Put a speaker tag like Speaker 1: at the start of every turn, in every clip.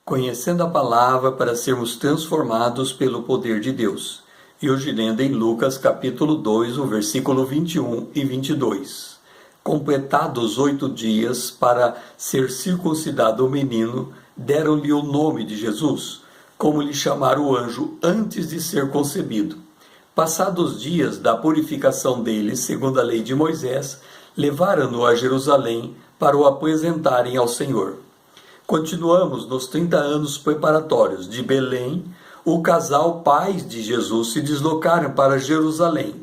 Speaker 1: Conhecendo a palavra para sermos transformados pelo poder de Deus. E hoje lendo em Lucas capítulo 2, o versículo 21 e 22. Completados 8 dias para ser circuncidado o menino, deram-lhe o nome de Jesus, como lhe chamara o anjo antes de ser concebido. Passados os dias da purificação dele, segundo a lei de Moisés, levaram-no a Jerusalém para o apresentarem ao Senhor. Continuamos nos 30 anos preparatórios. De Belém, o casal pais de Jesus se deslocaram para Jerusalém.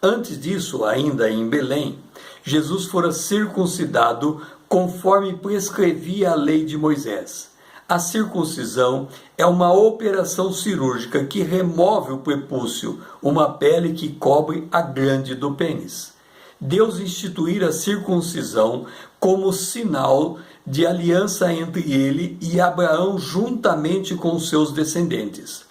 Speaker 1: Antes disso, ainda em Belém, Jesus fora circuncidado conforme prescrevia a lei de Moisés. A circuncisão é uma operação cirúrgica que remove o prepúcio, uma pele que cobre a glande do pênis. Deus instituíra a circuncisão como sinal de aliança entre ele e Abraão juntamente com seus descendentes.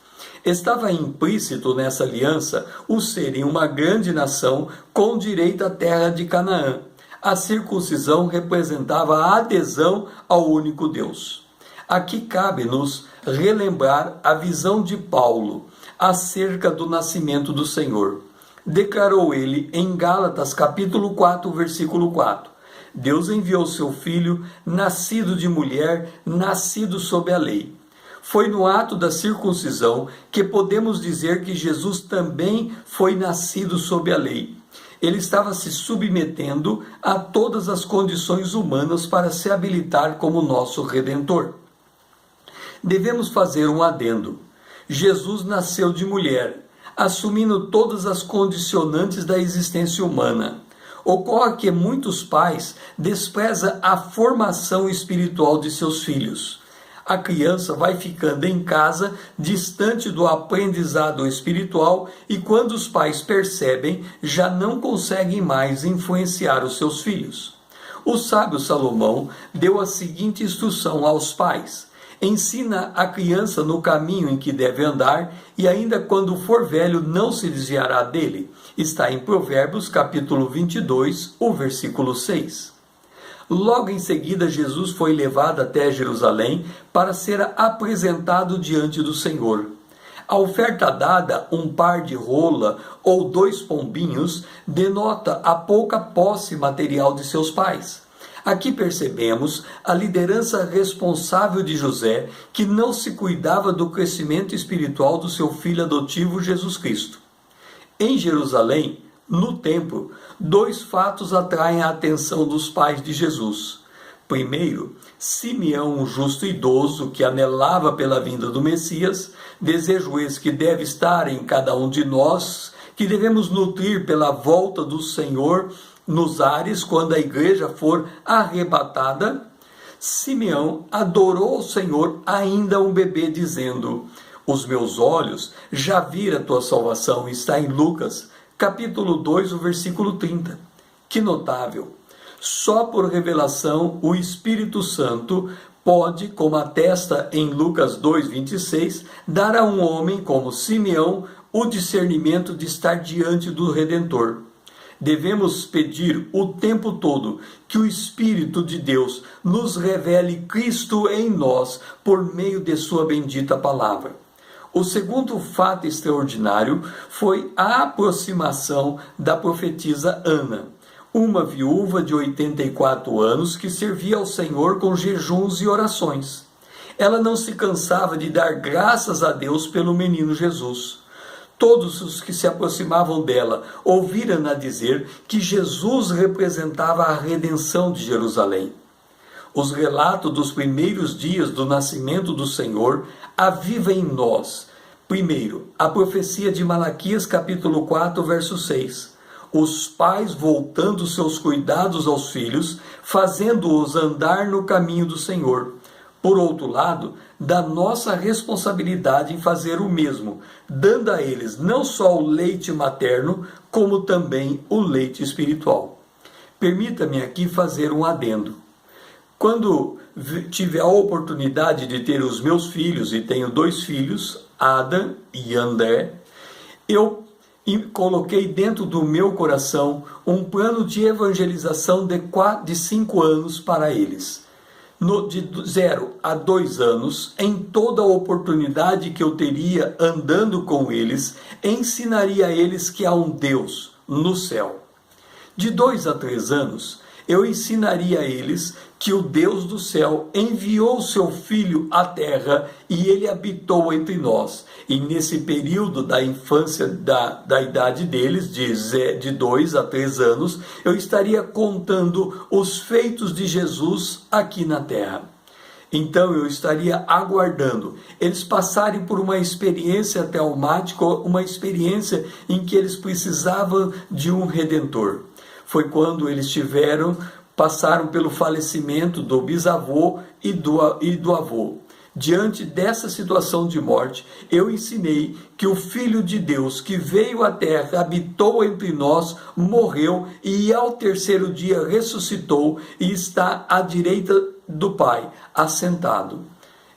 Speaker 1: Estava implícito nessa aliança o serem uma grande nação com direito à terra de Canaã. A circuncisão representava a adesão ao único Deus. Aqui cabe-nos relembrar a visão de Paulo acerca do nascimento do Senhor. Declarou ele em Gálatas capítulo 4, versículo 4. Deus enviou seu filho, nascido de mulher, nascido sob a lei. Foi no ato da circuncisão que podemos dizer que Jesus também foi nascido sob a lei. Ele estava se submetendo a todas as condições humanas para se habilitar como nosso Redentor. Devemos fazer um adendo. Jesus nasceu de mulher, assumindo todas as condicionantes da existência humana. Ocorre que muitos pais desprezam a formação espiritual de seus filhos. A criança vai ficando em casa, distante do aprendizado espiritual, e quando os pais percebem, já não conseguem mais influenciar os seus filhos. O sábio Salomão deu a seguinte instrução aos pais: ensina a criança no caminho em que deve andar, e ainda quando for velho não se desviará dele. Está em Provérbios capítulo 22, o versículo 6. Logo em seguida, Jesus foi levado até Jerusalém para ser apresentado diante do Senhor. A oferta dada, um par de rola ou 2 pombinhos, denota a pouca posse material de seus pais. Aqui percebemos a liderança responsável de José, que não se cuidava do crescimento espiritual do seu filho adotivo Jesus Cristo. Em Jerusalém, no templo, 2 fatos atraem a atenção dos pais de Jesus. Primeiro, Simeão, um justo idoso que anelava pela vinda do Messias, desejo esse que deve estar em cada um de nós, que devemos nutrir pela volta do Senhor nos ares, quando a igreja for arrebatada. Simeão adorou o Senhor ainda um bebê, dizendo: os meus olhos já viram a tua salvação. Está em Lucas capítulo 2, o versículo 30. Que notável! Só por revelação o Espírito Santo pode, como atesta em Lucas 2, 26, dar a um homem como Simeão o discernimento de estar diante do Redentor. Devemos pedir o tempo todo que o Espírito de Deus nos revele Cristo em nós por meio de sua bendita palavra. O segundo fato extraordinário foi a aproximação da profetisa Ana, uma viúva de 84 anos que servia ao Senhor com jejuns e orações. Ela não se cansava de dar graças a Deus pelo menino Jesus. Todos os que se aproximavam dela ouviram-na dizer que Jesus representava a redenção de Jerusalém. Os relatos dos primeiros dias do nascimento do Senhor avivam em nós, primeiro, a profecia de Malaquias capítulo 4, verso 6. Os pais voltando seus cuidados aos filhos, fazendo-os andar no caminho do Senhor. Por outro lado, da nossa responsabilidade em fazer o mesmo, dando a eles não só o leite materno, como também o leite espiritual. Permita-me aqui fazer um adendo. Quando tive a oportunidade de ter os meus filhos, e tenho 2 filhos, Adam e André, eu coloquei dentro do meu coração um plano de evangelização de 5 anos para eles. de 0 a 2 anos, em toda a oportunidade que eu teria andando com eles, ensinaria a eles que há um Deus no céu. De 2 a 3 anos, eu ensinaria a eles que o Deus do céu enviou seu Filho à terra e ele habitou entre nós. E nesse período da infância, da idade deles, de 2 a 3 anos, eu estaria contando os feitos de Jesus aqui na terra. Então eu estaria aguardando eles passarem por uma experiência traumática, uma experiência em que eles precisavam de um redentor. Foi quando eles passaram pelo falecimento do bisavô e do avô. Diante dessa situação de morte, eu ensinei que o Filho de Deus que veio à terra, habitou entre nós, morreu e ao 3º dia ressuscitou e está à direita do Pai, assentado.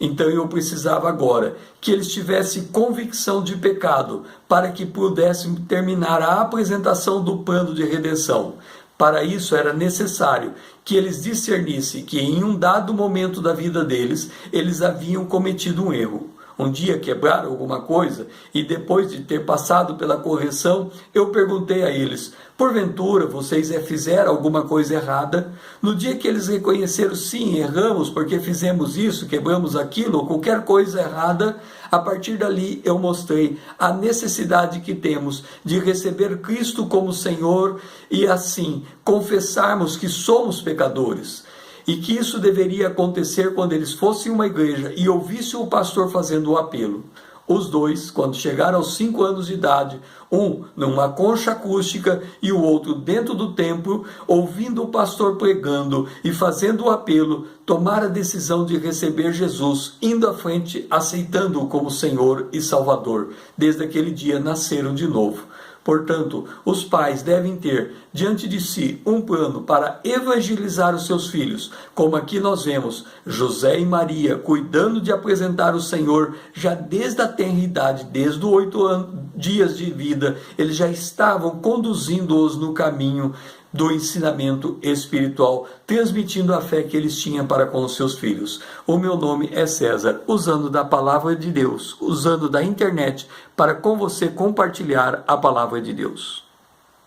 Speaker 1: Então eu precisava agora que eles tivessem convicção de pecado para que pudessem terminar a apresentação do plano de redenção. Para isso era necessário que eles discernissem que em um dado momento da vida deles, eles haviam cometido um erro. Um dia quebraram alguma coisa e depois de ter passado pela correção, eu perguntei a eles: porventura vocês fizeram alguma coisa errada? No dia que eles reconheceram, sim, erramos porque fizemos isso, quebramos aquilo, ou qualquer coisa errada, a partir dali eu mostrei a necessidade que temos de receber Cristo como Senhor e assim confessarmos que somos pecadores. E que isso deveria acontecer quando eles fossem uma igreja e ouvissem o pastor fazendo o apelo. Os dois, quando chegaram aos 5 anos de idade, um numa concha acústica e o outro dentro do templo, ouvindo o pastor pregando e fazendo o apelo, tomaram a decisão de receber Jesus, indo à frente, aceitando-o como Senhor e Salvador. Desde aquele dia nasceram de novo. Portanto, os pais devem ter diante de si um plano para evangelizar os seus filhos, como aqui nós vemos José e Maria cuidando de apresentar o Senhor já desde a tenra idade, desde os 8 dias de vida, eles já estavam conduzindo-os no caminho do ensinamento espiritual, transmitindo a fé que eles tinham para com os seus filhos. O meu nome é César, usando da palavra de Deus, usando da internet para com você compartilhar a palavra de Deus.